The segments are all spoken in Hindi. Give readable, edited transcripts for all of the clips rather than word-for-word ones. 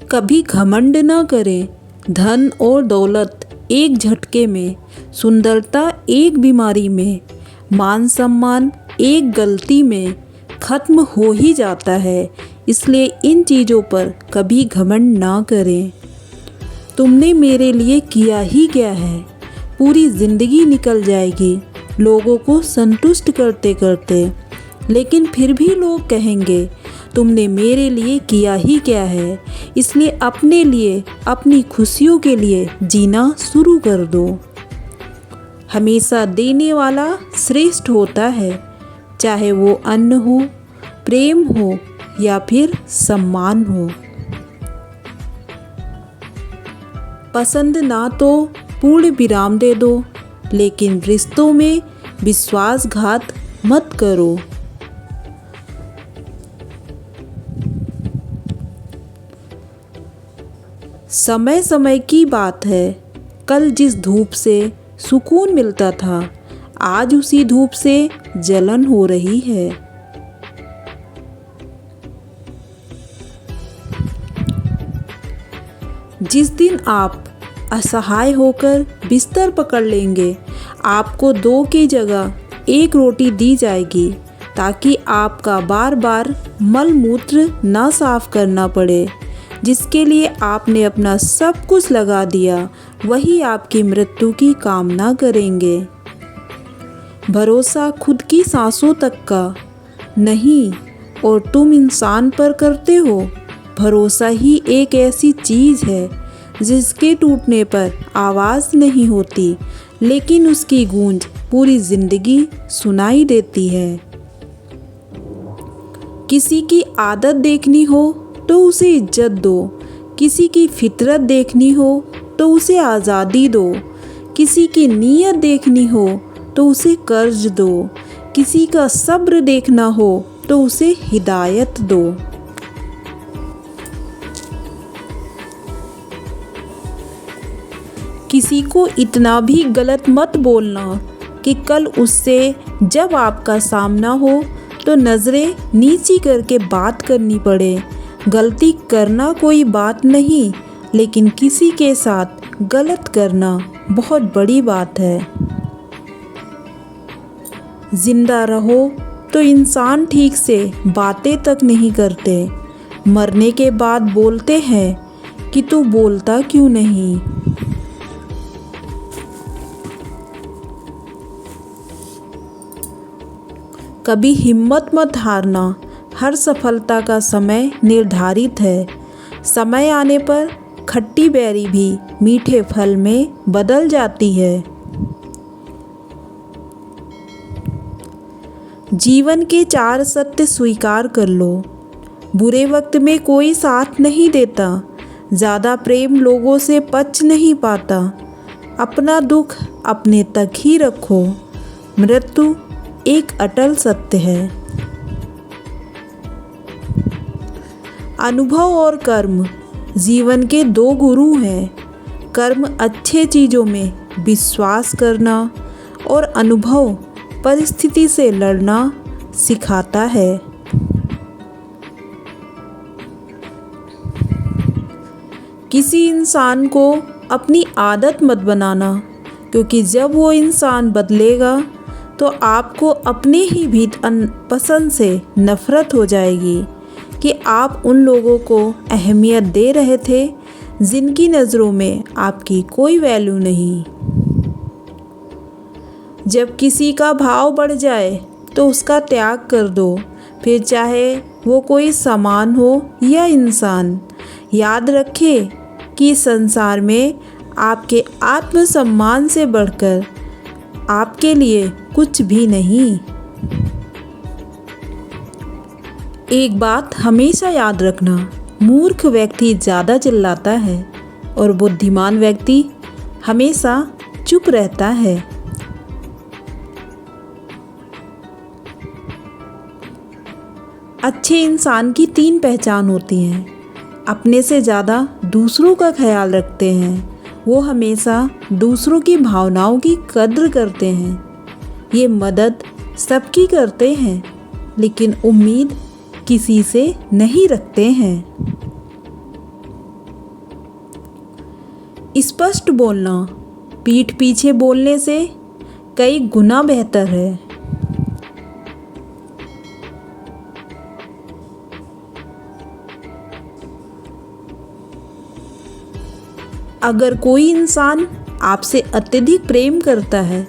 कभी घमंड न करें। धन और दौलत एक झटके में, सुंदरता एक बीमारी में, मान सम्मान एक गलती में खत्म हो ही जाता है। इसलिए इन चीज़ों पर कभी घमंड ना करें। तुमने मेरे लिए किया ही क्या है, पूरी ज़िंदगी निकल जाएगी लोगों को संतुष्ट करते करते, लेकिन फिर भी लोग कहेंगे तुमने मेरे लिए किया ही क्या है। इसलिए अपने लिए, अपनी खुशियों के लिए जीना शुरू कर दो। हमेशा देने वाला श्रेष्ठ होता है, चाहे वो अन्न हो, प्रेम हो या फिर सम्मान हो। पसंद ना तो पूर्ण विराम दे दो, लेकिन रिश्तों में विश्वासघात मत करो। समय समय की बात है, कल जिस धूप से सुकून मिलता था, आज उसी धूप से जलन हो रही है। जिस दिन आप असहाय होकर बिस्तर पकड़ लेंगे, आपको 2 की जगह 1 रोटी दी जाएगी, ताकि आपका बार बार मल मूत्र ना साफ करना पड़े। जिसके लिए आपने अपना सब कुछ लगा दिया, वही आपकी मृत्यु की कामना करेंगे। भरोसा खुद की सांसों तक का नहीं, और तुम इंसान पर करते हो। भरोसा ही एक ऐसी चीज़ है जिसके टूटने पर आवाज़ नहीं होती, लेकिन उसकी गूंज पूरी ज़िंदगी सुनाई देती है। किसी की आदत देखनी हो तो उसे इज्जत दो, किसी की फितरत देखनी हो तो उसे आज़ादी दो, किसी की नीयत देखनी हो तो उसे कर्ज दो, किसी का सब्र देखना हो तो उसे हिदायत दो। किसी को इतना भी गलत मत बोलना कि कल उससे जब आपका सामना हो तो नज़रें नीची करके बात करनी पड़े। गलती करना कोई बात नहीं, लेकिन किसी के साथ गलत करना बहुत बड़ी बात है। जिंदा रहो तो इंसान ठीक से बातें तक नहीं करते, मरने के बाद बोलते हैं कि तू बोलता क्यों नहीं। कभी हिम्मत मत हारना, हर सफलता का समय निर्धारित है। समय आने पर खट्टी बेरी भी मीठे फल में बदल जाती है। जीवन के 4 सत्य स्वीकार कर लो। बुरे वक्त में कोई साथ नहीं देता, ज़्यादा प्रेम लोगों से पच नहीं पाता, अपना दुख अपने तक ही रखो। मृत्यु एक अटल सत्य है। अनुभव और कर्म जीवन के 2 गुरु हैं। कर्म अच्छे चीज़ों में विश्वास करना, और अनुभव परिस्थिति से लड़ना सिखाता है। किसी इंसान को अपनी आदत मत बनाना, क्योंकि जब वो इंसान बदलेगा तो आपको अपने ही पसंद से नफ़रत हो जाएगी कि आप उन लोगों को अहमियत दे रहे थे जिनकी नज़रों में आपकी कोई वैल्यू नहीं। जब किसी का भाव बढ़ जाए तो उसका त्याग कर दो, फिर चाहे वो कोई सामान हो या इंसान। याद रखें कि संसार में आपके आत्मसम्मान से बढ़कर आपके लिए कुछ भी नहीं। एक बात हमेशा याद रखना, मूर्ख व्यक्ति ज़्यादा चिल्लाता है और बुद्धिमान व्यक्ति हमेशा चुप रहता है। अच्छे इंसान की 3 पहचान होती हैं। अपने से ज़्यादा दूसरों का ख्याल रखते हैं, वो हमेशा दूसरों की भावनाओं की कद्र करते हैं। ये मदद सबकी करते हैं, लेकिन उम्मीद किसी से नहीं रखते हैं। स्पष्ट बोलना पीठ पीछे बोलने से कई गुना बेहतर है। अगर कोई इंसान आपसे अत्यधिक प्रेम करता है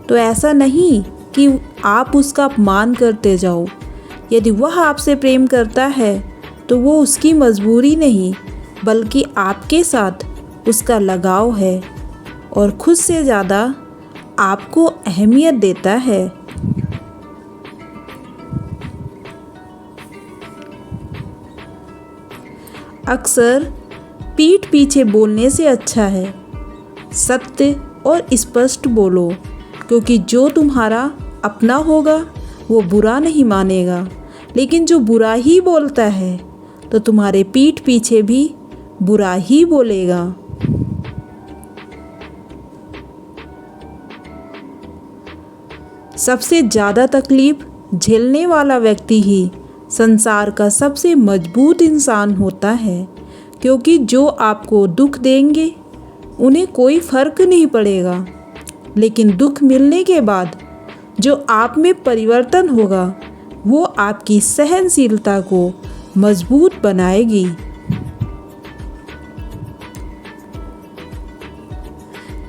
तो ऐसा नहीं कि आप उसका अपमान करते जाओ। यदि वह आपसे प्रेम करता है तो वो उसकी मजबूरी नहीं बल्कि आपके साथ उसका लगाव है और खुद से ज़्यादा आपको अहमियत देता है। अक्सर पीठ पीछे बोलने से अच्छा है सत्य और स्पष्ट बोलो, क्योंकि जो तुम्हारा अपना होगा वो बुरा नहीं मानेगा, लेकिन जो बुरा ही बोलता है तो तुम्हारे पीठ पीछे भी बुरा ही बोलेगा। सबसे ज़्यादा तकलीफ झेलने वाला व्यक्ति ही संसार का सबसे मजबूत इंसान होता है, क्योंकि जो आपको दुख देंगे उन्हें कोई फर्क नहीं पड़ेगा, लेकिन दुख मिलने के बाद जो आप में परिवर्तन होगा वो आपकी सहनशीलता को मजबूत बनाएगी।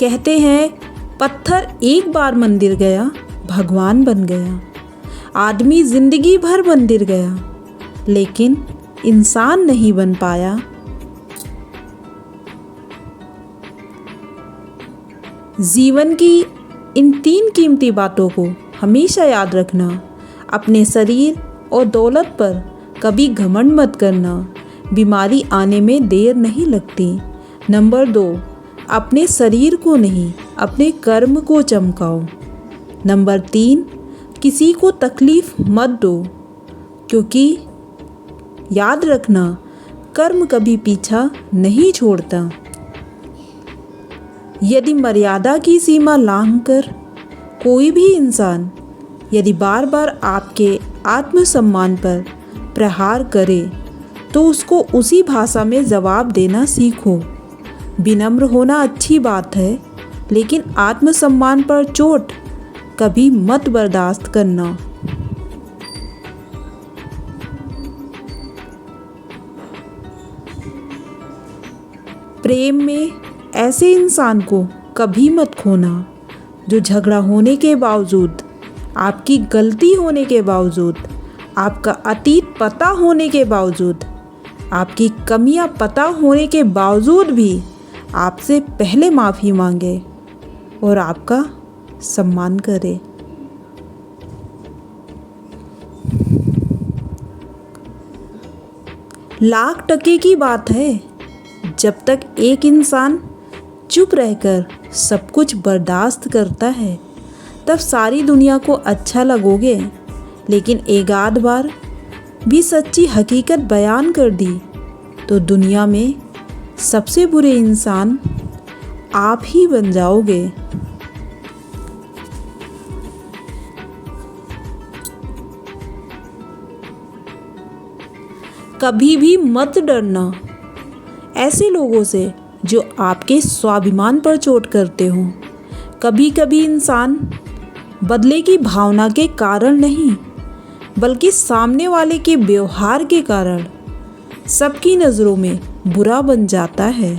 कहते हैं पत्थर एक बार मंदिर गया भगवान बन गया, आदमी जिंदगी भर मंदिर गया लेकिन इंसान नहीं बन पाया। जीवन की इन 3 कीमती बातों को हमेशा याद रखना। अपने शरीर और दौलत पर कभी घमंड मत करना, बीमारी आने में देर नहीं लगती। नंबर 2, अपने शरीर को नहीं अपने कर्म को चमकाओ। नंबर 3, किसी को तकलीफ मत दो, क्योंकि याद रखना कर्म कभी पीछा नहीं छोड़ता। यदि मर्यादा की सीमा लांघकर कोई भी इंसान यदि बार बार आपके आत्मसम्मान पर प्रहार करे तो उसको उसी भाषा में जवाब देना सीखो। विनम्र होना अच्छी बात है, लेकिन आत्मसम्मान पर चोट कभी मत बर्दाश्त करना। प्रेम में ऐसे इंसान को कभी मत खोना जो झगड़ा होने के बावजूद, आपकी गलती होने के बावजूद, आपका अतीत पता होने के बावजूद, आपकी कमियां पता होने के बावजूद भी आपसे पहले माफ़ी मांगे और आपका सम्मान करे। लाख टके की बात है, जब तक एक इंसान चुप रहकर सब कुछ बर्दाश्त करता है तब सारी दुनिया को अच्छा लगोगे, लेकिन एक आध बार भी सच्ची हकीकत बयान कर दी तो दुनिया में सबसे बुरे इंसान आप ही बन जाओगे। कभी भी मत डरना ऐसे लोगों से जो आपके स्वाभिमान पर चोट करते हो। कभी कभी इंसान बदले की भावना के कारण नहीं बल्कि सामने वाले के व्यवहार के कारण सबकी नज़रों में बुरा बन जाता है।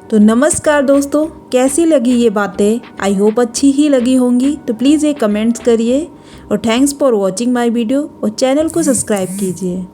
तो नमस्कार दोस्तों, कैसी लगी ये बातें? आई होप अच्छी ही लगी होंगी। तो प्लीज़ ये कमेंट्स करिए और thanks for watching my video और चैनल को सब्सक्राइब कीजिए।